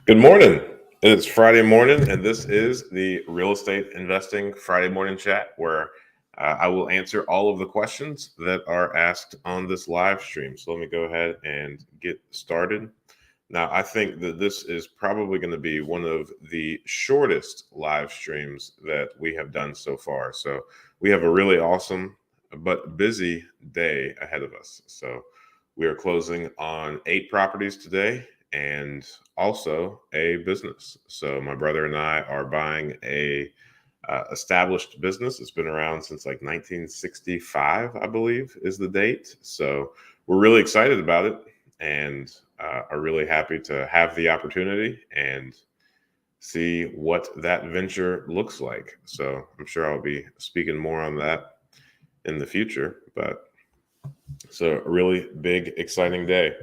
Good morning. It's Friday morning, and this is the Real Estate Investing Friday Morning Chat, where I will answer all of the questions that are asked on this live stream. So let me go ahead and get started. Now, I think that this is probably going to be one of the shortest live streams that we have done so far. So we have a really awesome but busy day ahead of us. So we are closing on 8 properties today and also a business. So my brother and I are buying a established business. It's been around since like 1965, I believe, is the date. So we're really excited about it and are really happy to have the opportunity and see what that venture looks like. So I'm sure I'll be speaking more on that in the future, but it's a really big, exciting day.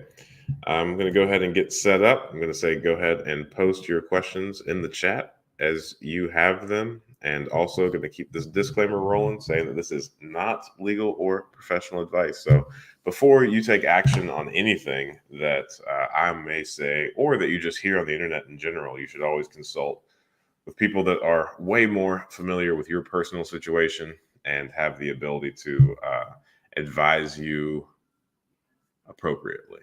I'm going to go ahead and get set up. I'm going to say go ahead and post your questions in the chat as you have them. And also going to keep this disclaimer rolling saying that this is not legal or professional advice. So before you take action on anything that I may say or that you just hear on the internet in general, you should always consult with people that are way more familiar with your personal situation and have the ability to advise you appropriately.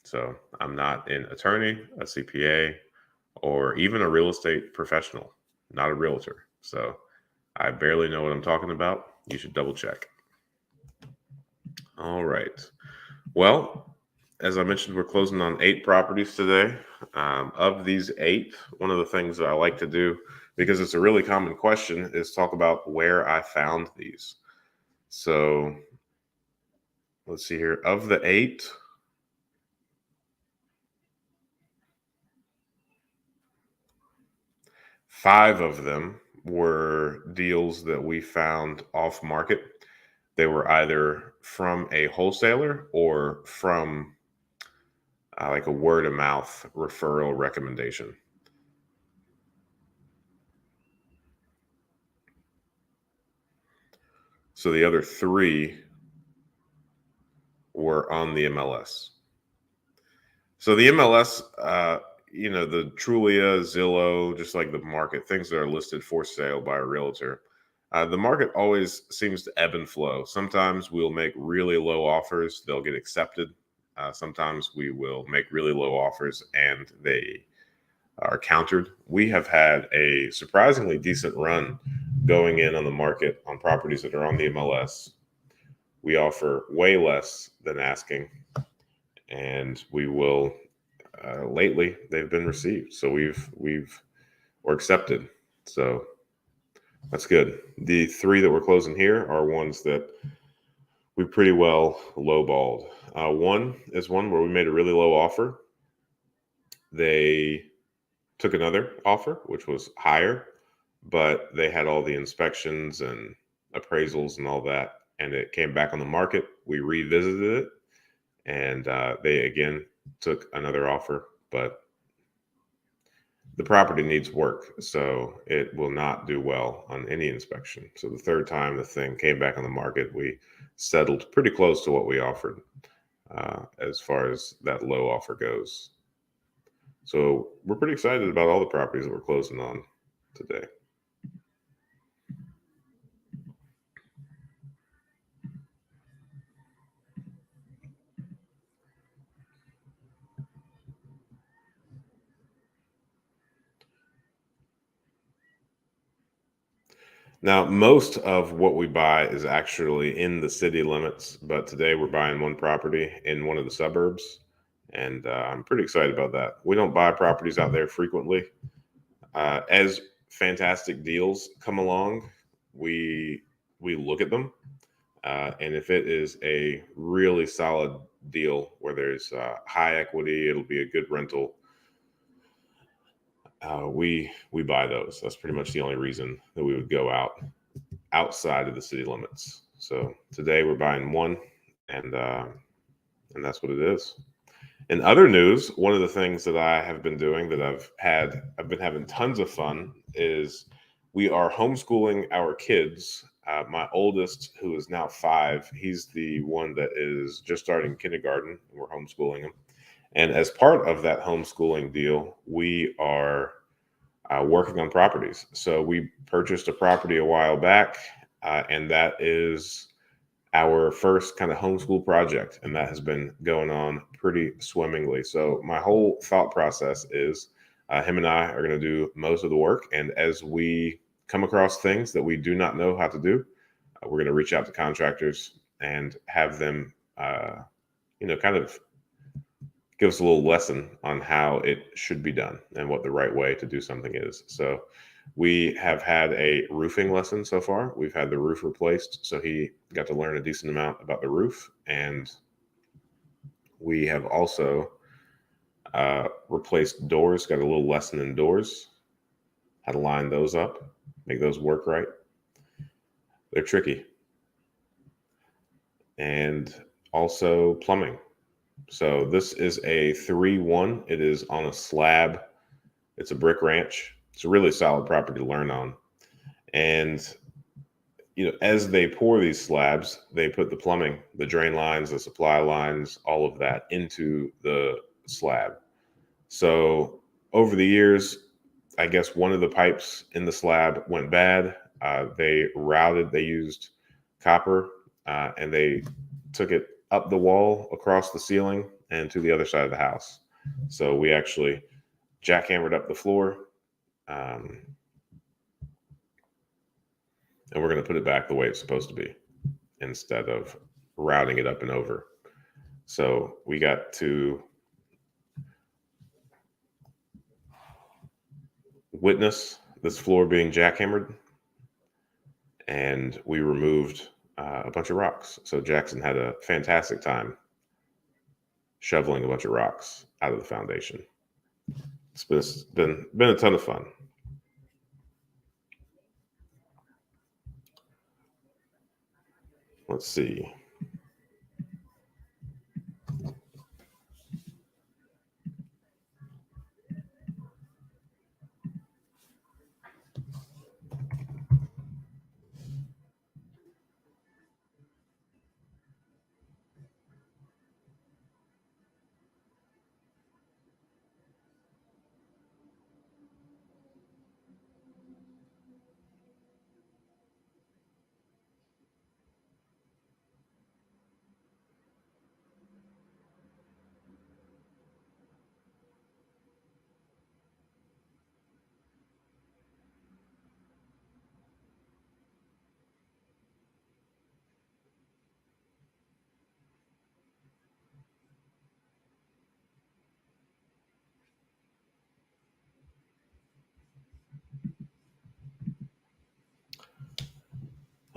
So I'm not an attorney, a CPA, or even a real estate professional, not a realtor. So I barely know what I'm talking about. You should double check. All right. Well, as I mentioned, we're closing on 8 properties today. Of these 8, one of the things that I like to do, because it's a really common question, is talk about where I found these. So let's see here. Of the 8, 5 of them were deals that we found off market. They were either from a wholesaler or from like a word of mouth referral recommendation. So the other 3 were on the MLS. So the MLS, the Trulia, Zillow, just like the market, things that are listed for sale by a realtor. The market always seems to ebb and flow. Sometimes we'll make really low offers, they'll get accepted. Sometimes we will make really low offers and they are countered. We have had a surprisingly decent run going in on the market on properties that are on the MLS. We offer way less than asking, and we will. Lately, they've been received, so we're accepted. So that's good. The 3 that we're closing here are ones that we pretty well lowballed. One is one where we made a really low offer. They took another offer, which was higher, but they had all the inspections and appraisals and all that, and it came back on the market. We revisited it, and they again took another offer, but the property needs work, so it will not do well on any inspection. So the third time the thing came back on the market, we settled pretty close to what we offered as far as that low offer goes. So we're pretty excited about all the properties that we're closing on today. Now, most of what we buy is actually in the city limits, but today we're buying one property in one of the suburbs, and I'm pretty excited about that. We don't buy properties out there frequently. As fantastic deals come along, we look at them, and if it is a really solid deal where there's high equity, it'll be a good rental. We buy those. That's pretty much the only reason that we would go outside of the city limits. So today we're buying one, and that's what it is. In other news, one of the things that I have been doing that I've been having tons of fun is we are homeschooling our kids. My oldest, who is now 5, he's the one that is just starting kindergarten. We're homeschooling him, And as part of that homeschooling deal, we are working on properties. So we purchased a property a while back, and that is our first kind of homeschool project, and that has been going on pretty swimmingly. So my whole thought process is him and I are going to do most of the work, and as we come across things that we do not know how to do, we're going to reach out to contractors and have them, kind of give us a little lesson on how it should be done and what the right way to do something is. So we have had a roofing lesson so far. We've had the roof replaced, so he got to learn a decent amount about the roof. And we have also replaced doors, got a little lesson in doors, how to line those up, make those work right. They're tricky. And also plumbing. So this is a 3-1. It is on a slab. It's a brick ranch. It's a really solid property to learn on. And as they pour these slabs, they put the plumbing, the drain lines, the supply lines, all of that into the slab. So over the years, I guess one of the pipes in the slab went bad. They used copper, and they took it up the wall, across the ceiling, and to the other side of the house. So we actually jackhammered up the floor, and we're going to put it back the way it's supposed to be instead of routing it up and over. So we got to witness this floor being jackhammered, and we removed a bunch of rocks. So Jackson had a fantastic time shoveling a bunch of rocks out of the foundation. It's been a ton of fun. Let's see.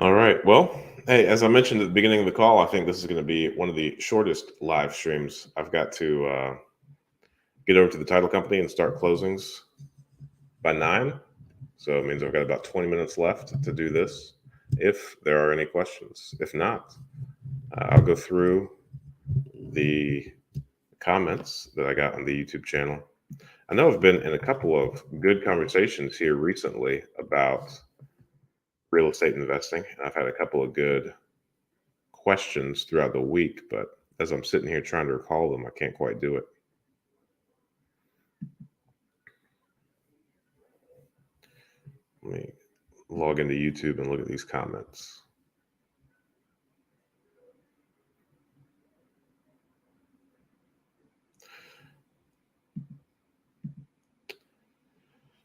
All right. Well, hey, as I mentioned at the beginning of the call, I think this is going to be one of the shortest live streams. I've got to get over to the title company and start closings by 9. So it means I've got about 20 minutes left to do this, if there are any questions. If not, I'll go through the comments that I got on the YouTube channel. I know I've been in a couple of good conversations here recently about real estate investing. I've had a couple of good questions throughout the week, but as I'm sitting here trying to recall them, I can't quite do it. Let me log into YouTube and look at these comments.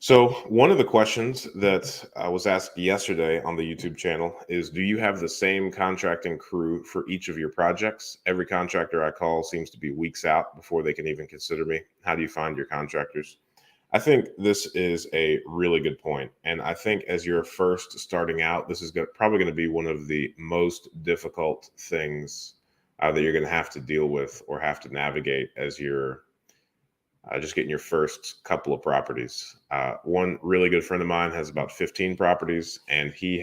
So one of the questions that I was asked yesterday on the YouTube channel is, do you have the same contracting crew for each of your projects? Every contractor I call seems to be weeks out before they can even consider me. How do you find your contractors? I think this is a really good point. And I think as you're first starting out, this is probably going to be one of the most difficult things that you're going to have to deal with or have to navigate as you're just getting your first couple of properties. One really good friend of mine has about 15 properties, and he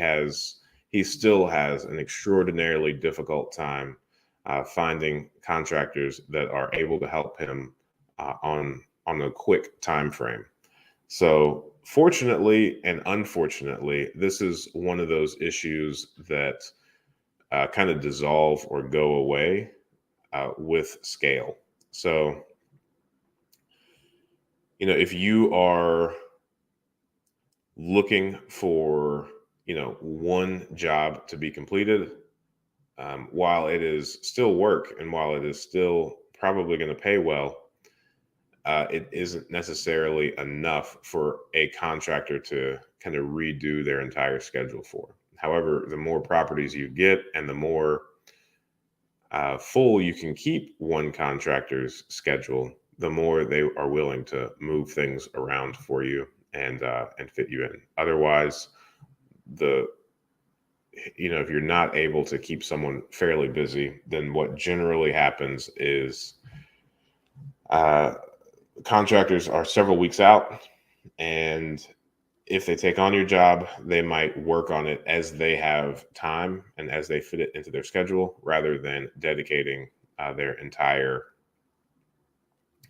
still has an extraordinarily difficult time finding contractors that are able to help him on a quick time frame. So fortunately and unfortunately, this is one of those issues that kind of dissolve or go away with scale. So if you are looking for, one job to be completed, while it is still work and while it is still probably going to pay well, it isn't necessarily enough for a contractor to kind of redo their entire schedule for. However, the more properties you get and the more full you can keep one contractor's schedule, the more they are willing to move things around for you and fit you in. Otherwise, the if you're not able to keep someone fairly busy, then what generally happens is uh, contractors are several weeks out, and if they take on your job, they might work on it as they have time and as they fit it into their schedule, rather than dedicating their entire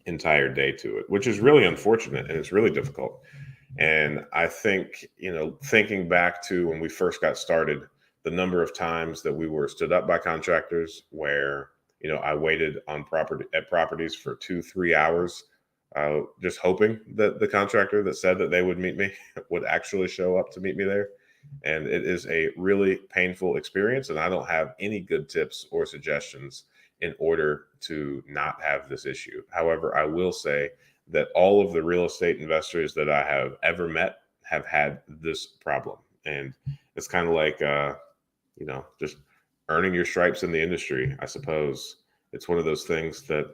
day to it, which is really unfortunate and it's really difficult. And I think, thinking back to when we first got started, the number of times that we were stood up by contractors where, I waited on properties for 2-3 hours, just hoping that the contractor that said that they would meet me would actually show up to meet me there. And it is a really painful experience. And I don't have any good tips or suggestions in order to not have this issue. However, I will say that all of the real estate investors that I have ever met have had this problem. And it's kind of like, just earning your stripes in the industry, I suppose. It's one of those things that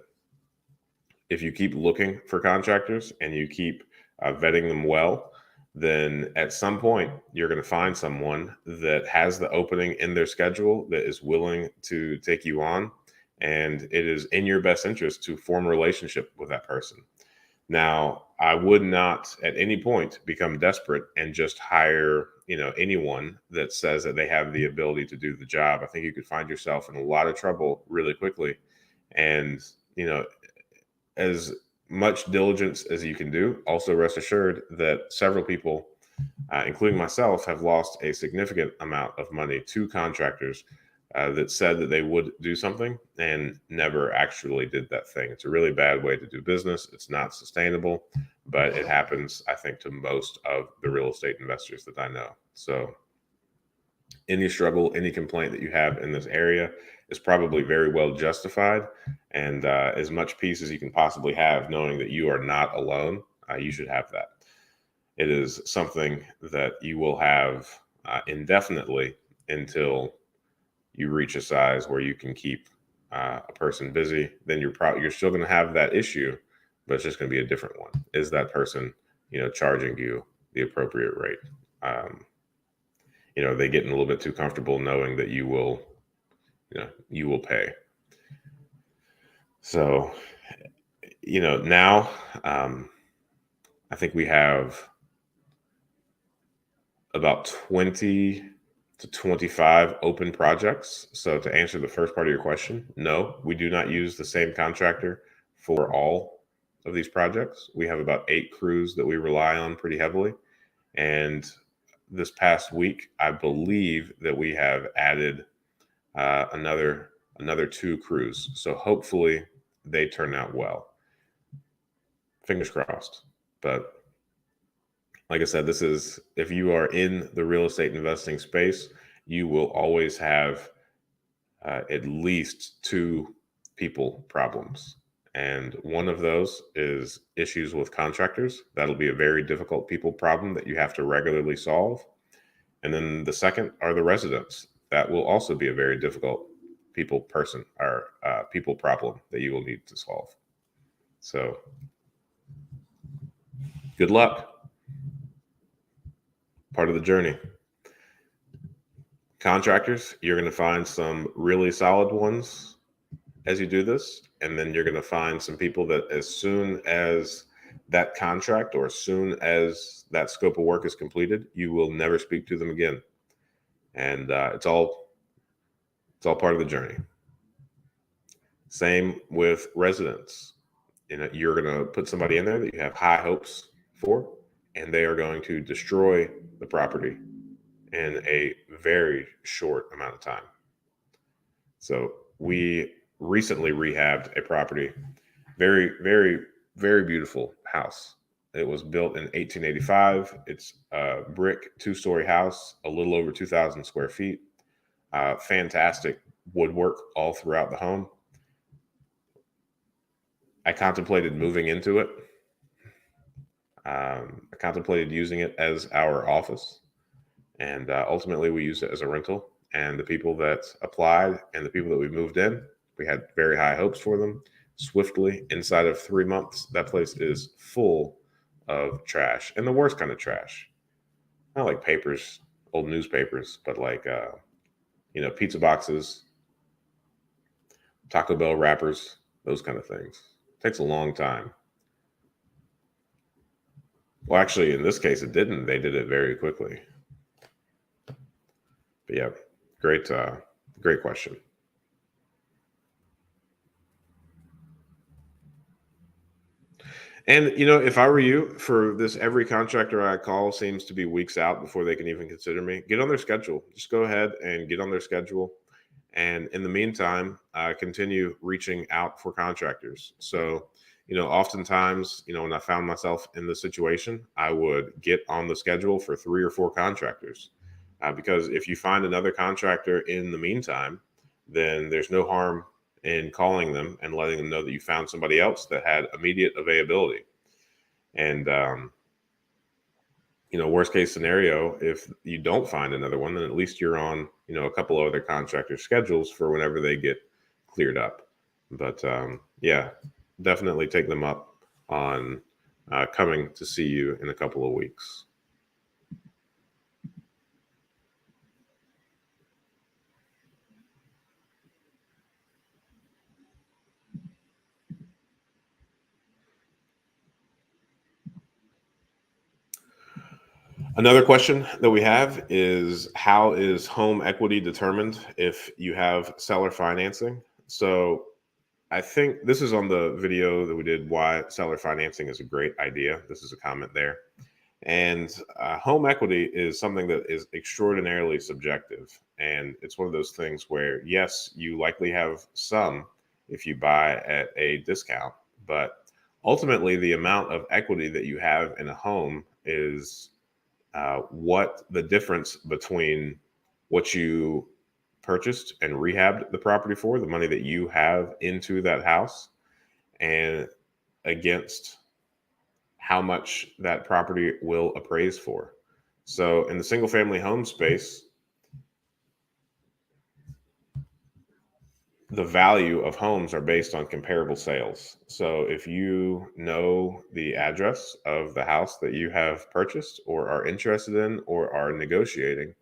if you keep looking for contractors and you keep vetting them well, then at some point you're going to find someone that has the opening in their schedule that is willing to take you on. And it is in your best interest to form a relationship with that person. Now, I would not at any point become desperate and just hire, anyone that says that they have the ability to do the job. I think you could find yourself in a lot of trouble really quickly. And, as much diligence as you can do, also rest assured that several people, including myself, have lost a significant amount of money to contractors that said that they would do something and never actually did that thing. It's a really bad way to do business. It's not sustainable, but it happens, I think, to most of the real estate investors that I know. So any struggle, any complaint that you have in this area is probably very well justified. And as much peace as you can possibly have, knowing that you are not alone, you should have that. It is something that you will have indefinitely until you reach a size where you can keep a person busy. Then you're still going to have that issue, but it's just going to be a different one. Is that person, charging you the appropriate rate? They getting a little bit too comfortable knowing that you will pay. So, now I think we have about 20 to 25 open projects. So to answer the first part of your question, no, we do not use the same contractor for all of these projects. We have about 8 crews that we rely on pretty heavily. And this past week, I believe that we have added another 2 crews. So hopefully they turn out well. Fingers crossed. But like I said, this is, if you are in the real estate investing space, you will always have at least 2 people problems. And one of those is issues with contractors. That'll be a very difficult people problem that you have to regularly solve. And then the second are the residents. That will also be a very difficult people problem that you will need to solve. So good luck. Part of the journey. Contractors, you're going to find some really solid ones as you do this. And then you're going to find some people that as soon as that contract or as soon as that scope of work is completed, you will never speak to them again. And it's all part of the journey. Same with residents. You're going to put somebody in there that you have high hopes for, and they are going to destroy the property in a very short amount of time. So we recently rehabbed a property, very, very, very beautiful house. It was built in 1885. It's a brick 2-story house, a little over 2,000 square feet. Fantastic woodwork all throughout the home. I contemplated moving into it. I contemplated using it as our office, and ultimately we used it as a rental. And the people that applied and the people that we moved in, we had very high hopes for them. Swiftly, inside of 3 months, that place is full of trash, and the worst kind of trash. Not like papers, old newspapers, but like pizza boxes, Taco Bell wrappers, those kind of things. Takes a long time. Well, actually, in this case, it didn't. They did it very quickly. But yeah, great, great question. And if I were you, for this, every contractor I call seems to be weeks out before they can even consider me. Get on their schedule. Just go ahead and get on their schedule. And in the meantime, continue reaching out for contractors. So, oftentimes, when I found myself in this situation, I would get on the schedule for 3 or 4 contractors. Because if you find another contractor in the meantime, then there's no harm in calling them and letting them know that you found somebody else that had immediate availability. And, worst case scenario, if you don't find another one, then at least you're on, a couple of other contractor schedules for whenever they get cleared up. But yeah, definitely take them up on coming to see you in a couple of weeks. Another question that we have is, how is home equity determined if you have seller financing? So I think this is on the video that we did, why seller financing is a great idea. This is a comment there. And home equity is something that is extraordinarily subjective. And it's one of those things where, yes, you likely have some if you buy at a discount, but ultimately the amount of equity that you have in a home is what the difference between what you purchased and rehabbed the property for, the money that you have into that house, and against how much that property will appraise for. So in the single family home space, the value of homes are based on comparable sales. So if you know the address of the house that you have purchased or are interested in or are negotiating,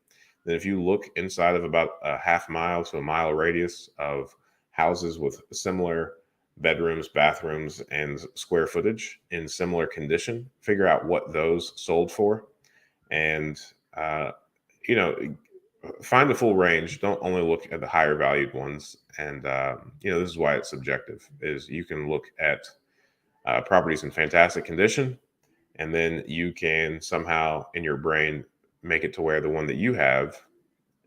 then if you look inside of about a half mile to a mile radius of houses with similar bedrooms, bathrooms, and square footage in similar condition, figure out what those sold for, and you know find the full range. Don't only look at the higher valued ones. And this is why it's subjective. Is you can look at properties in fantastic condition, and then you can somehow in your brain make it to where the one that you have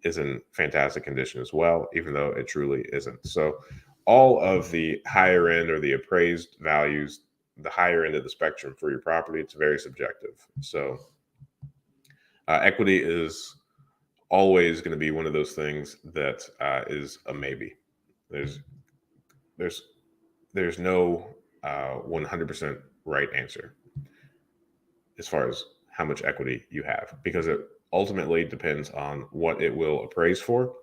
is in fantastic condition as well, even though it truly isn't. So all of the higher end or the appraised values, the higher end of the spectrum for your property, it's very subjective. So equity is always going to be one of those things that is a maybe. There's there's there's no 100% right answer as far as how much equity you have, because it ultimately depends on what it will appraise for,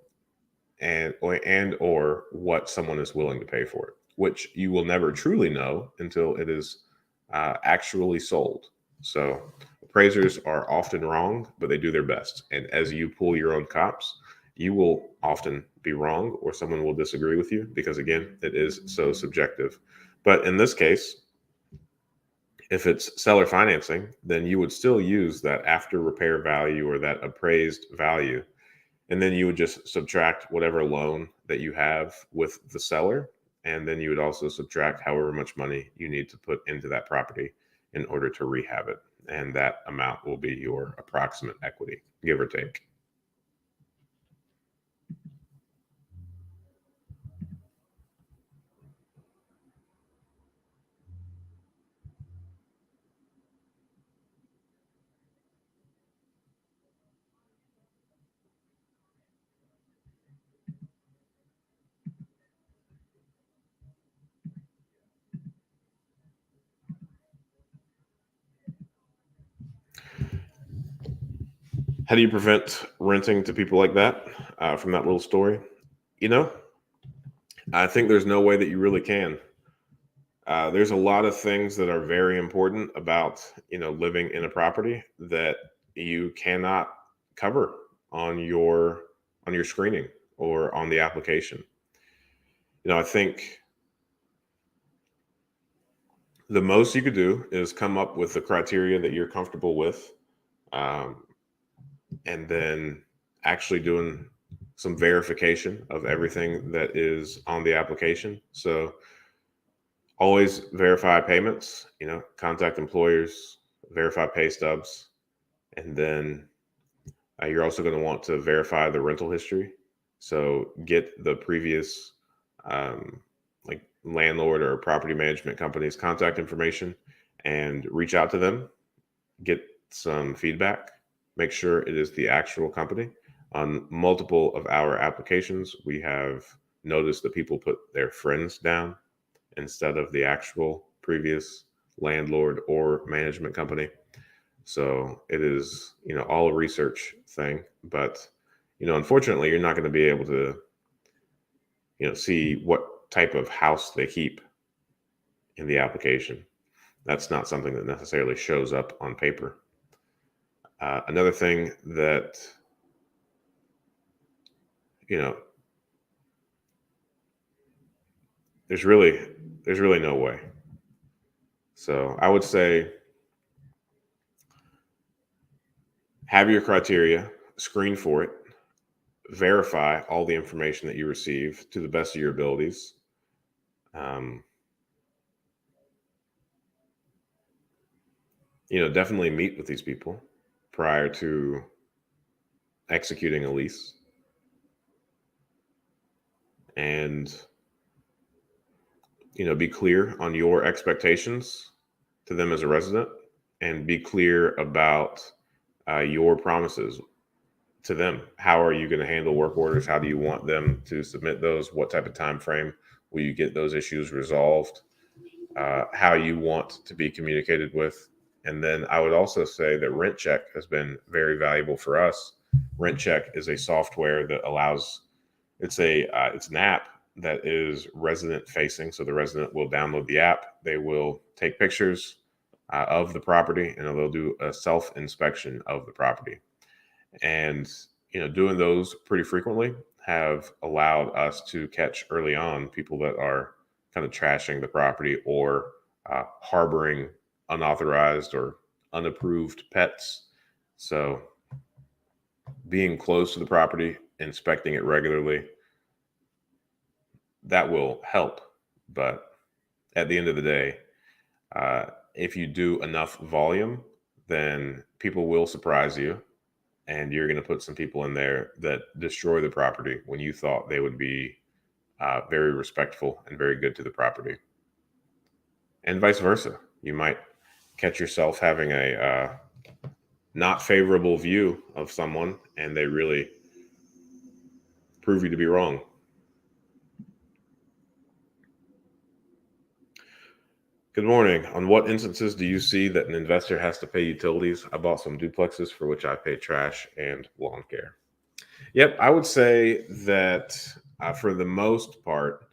and or what someone is willing to pay for it, which you will never truly know until it is actually sold. So appraisers are often wrong, but they do their best. And as you pull your own comps, you will often be wrong, or someone will disagree with you, because again, it is so subjective. But in this case, if it's seller financing, then you would still use that after repair value or that appraised value. And then you would just subtract whatever loan that you have with the seller. And then you would also subtract however much money you need to put into that property in order to rehab it. And that amount will be your approximate equity, give or take. How do you prevent renting to people like that from that little story? You know, I think there's no way that you really can. There's a lot of things that are very important about living in a property that you cannot cover on your screening or on the application. I think the most you could do is come up with the criteria that you're comfortable with, um, and then actually doing some verification of everything that is on the application. So always verify payments, contact employers, verify pay stubs, and then you're also going to want to verify the rental history. So get the previous like landlord or property management company's contact information and reach out to them, get some feedback, make sure it is the actual company. On multiple of our applications, we have noticed that people put their friends down instead of the actual previous landlord or management company. So it is, all a research thing. But, unfortunately, you're not going to be able to, see what type of house they keep in the application. That's not something that necessarily shows up on paper. Another thing that, you know, there's really no way. So I would say have your criteria, screen for it, verify all the information that you receive to the best of your abilities. Um, Definitely meet with these people prior to executing a lease, and be clear on your expectations to them as a resident, and be clear about your promises to them. How are you going to handle work orders? How do you want them to submit those? What type of time frame will you get those issues resolved? How you want to be communicated with. And then I would also say that Rent Check has been very valuable for us. Rent Check is a software that allows, it's an app that is resident facing. So the resident will download the app, they will take pictures of the property, and they'll do a self inspection of the property. And doing those pretty frequently have allowed us to catch early on people that are kind of trashing the property or harboring unauthorized or unapproved pets. So being close to the property, inspecting it regularly, that will help. But at the end of the day, if you do enough volume, then people will surprise you, and you're going to put some people in there that destroy the property when you thought they would be very respectful and very good to the property. And vice versa. You might catch yourself having a not favorable view of someone, and they really prove you to be wrong. Good morning. On what instances do you see that an investor has to pay utilities? I bought some duplexes for which I pay trash and lawn care. Yep, I would say that for the most part,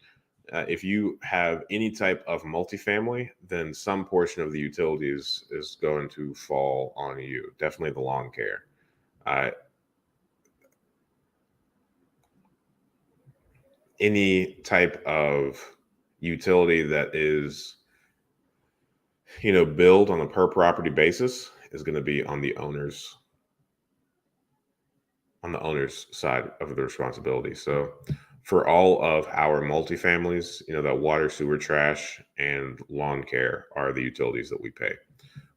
if you have any type of multifamily, then some portion of the utilities is going to fall on you. Definitely the lawn care. Any type of utility that is, billed on a per property basis is going to be on the owner's side of the responsibility. So for all of our multifamilies, that water, sewer, trash, and lawn care are the utilities that we pay.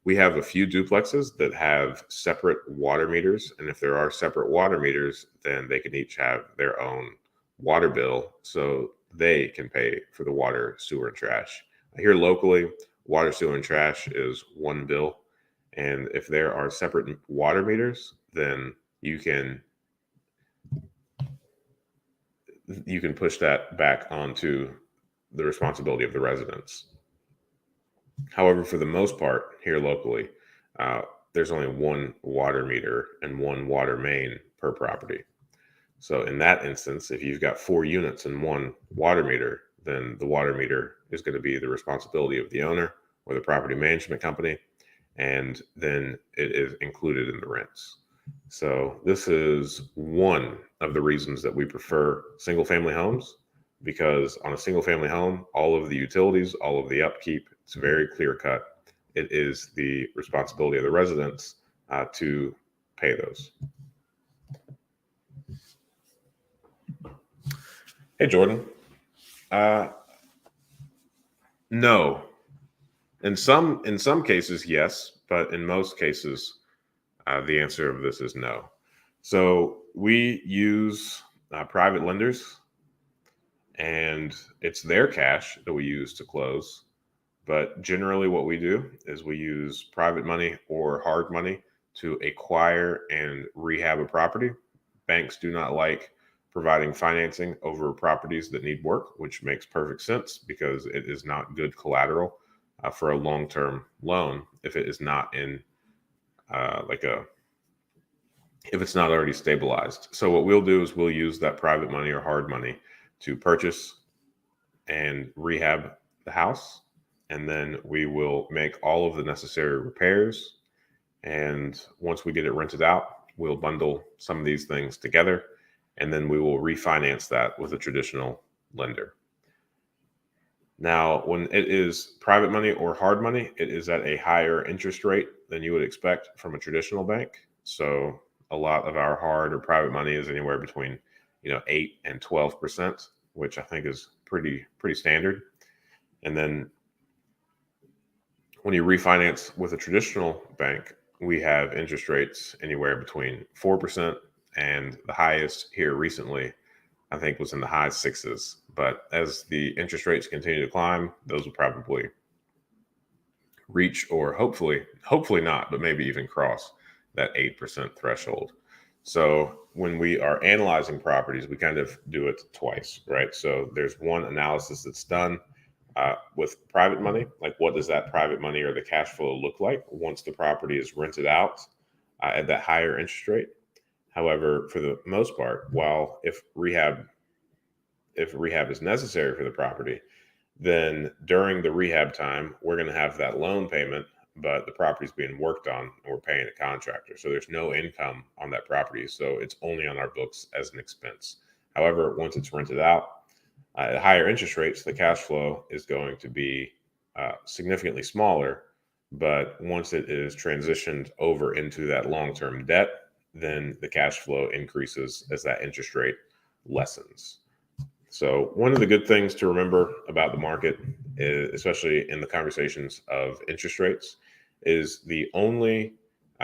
We have a few duplexes that have separate water meters. And if there are separate water meters, then they can each have their own water bill so they can pay for the water, sewer, and trash. Here locally, water, sewer, and trash is one bill. And if there are separate water meters, then you can push that back onto the responsibility of the residents. However, for the most part, here locally, there's only one water meter and one water main per property. So in that instance, if you've got 4 units and one water meter, then the water meter is going to be the responsibility of the owner or the property management company, and then it is included in the rents. So this is one of the reasons that we prefer single family homes, because on a single family home, all of the utilities, all of the upkeep, it's very clear cut. It is the responsibility of the residents to pay those. Hey, Jordan. No. In some cases, yes, but in most cases, the answer of this is no. So we use private lenders, and it's their cash that we use to close. But generally, what we do is we use private money or hard money to acquire and rehab a property. Banks do not like providing financing over properties that need work, which makes perfect sense because it is not good collateral for a long-term loan if it is not in if it's not already stabilized. So what we'll do is we'll use that private money or hard money to purchase and rehab the house, and then we will make all of the necessary repairs. And once we get it rented out, we'll bundle some of these things together, and then we will refinance that with a traditional lender. Now, when it is private money or hard money, it is at a higher interest rate than you would expect from a traditional bank. So a lot of our hard or private money is anywhere between 8 and 12%, which I think is pretty standard. And then when you refinance with a traditional bank, we have interest rates anywhere between 4%, and the highest here recently, I think, was in the high 6s. But as the interest rates continue to climb, those will probably reach, or hopefully not, but maybe even cross that 8% threshold. So when we are analyzing properties, we kind of do it twice, right? So there's one analysis that's done with private money, like what does that private money or the cash flow look like once the property is rented out at that higher interest rate. However, for the most part, while if rehab is necessary for the property, then during the rehab time, we're going to have that loan payment, but the property's being worked on and we're paying a contractor. So there's no income on that property. So it's only on our books as an expense. However, once it's rented out at higher interest rates, the cash flow is going to be significantly smaller. But once it is transitioned over into that long-term debt, then the cash flow increases as that interest rate lessens. So one of the good things to remember about the market, especially in the conversations of interest rates, is the only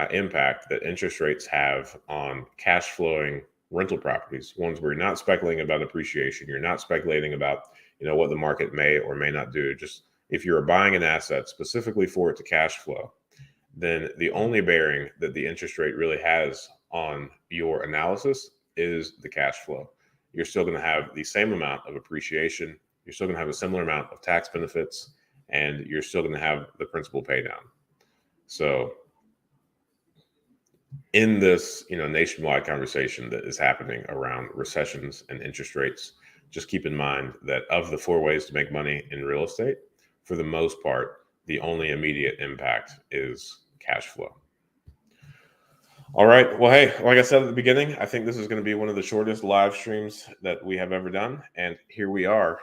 impact that interest rates have on cash flowing rental properties, ones where you're not speculating about appreciation, you're not speculating about what the market may or may not do. Just if you're buying an asset specifically for it to cash flow, then the only bearing that the interest rate really has on your analysis is the cash flow. You're still going to have the same amount of appreciation. You're still going to have a similar amount of tax benefits, and you're still going to have the principal pay down. So in this, nationwide conversation that is happening around recessions and interest rates, just keep in mind that of the 4 ways to make money in real estate, for the most part, the only immediate impact is cash flow. All right. Well, hey, like I said at the beginning, I think this is going to be one of the shortest live streams that we have ever done. And here we are,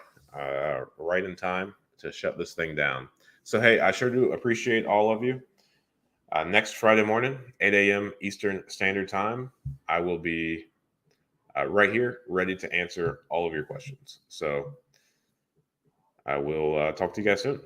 right in time to shut this thing down. So, hey, I sure do appreciate all of you. Next Friday morning, 8 a.m. Eastern Standard Time, I will be right here, ready to answer all of your questions. So I will talk to you guys soon.